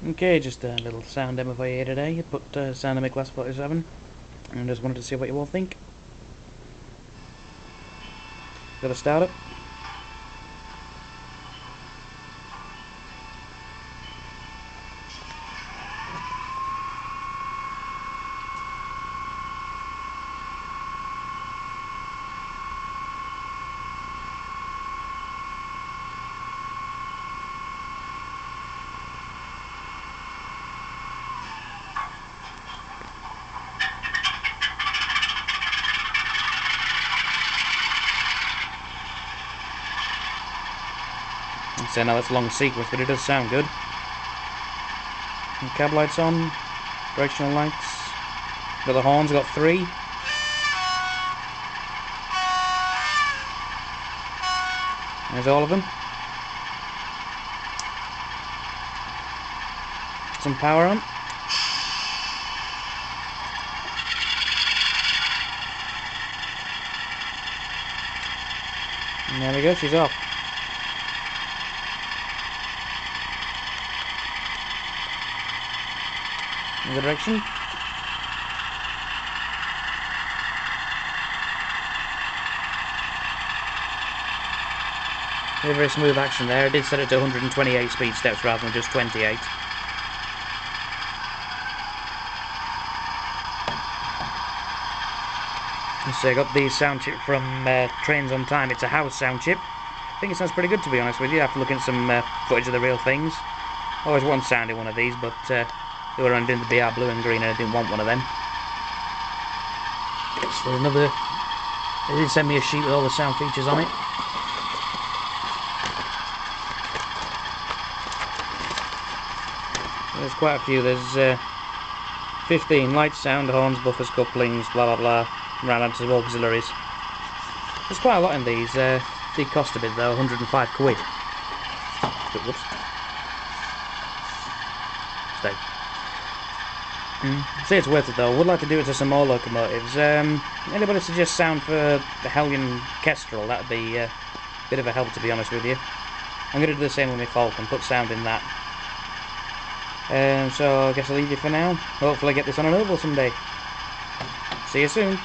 Okay, just a little sound demo for you today. You put sound in my Class 47, and just wanted to see what you all think. Got to start it. So now that's a long sequence, but it does sound good. And cab lights on, directional lights. Got the horns, got 3. There's all of them. Some power on. And there we go, she's off. In the direction. Very smooth action there. I did set it to 128 speed steps rather than just 28. So I got the sound chip from Trains on Time. It's a house sound chip. I think it sounds pretty good, to be honest with you, after looking at some footage of the real things. I always wanted sound in one of these, but they were only doing the BR blue and green and I didn't want one of them. So there's another... They did send me a sheet with all the sound features on it. There's quite a few. There's 15 lights, sound, horns, buffers, couplings, blah blah blah, round to auxiliaries. There's quite a lot in these. They cost a bit though, 105 quid. Whoops. Stay. Say it's worth it though. Would like to do it to some more locomotives. Anybody suggest sound for the Hellion Kestrel? That'd be a bit of a help, to be honest with you. I'm going to do the same with my Falcon, put sound in that. So I guess I'll leave you for now. Hopefully I get this on an oval someday. See you soon.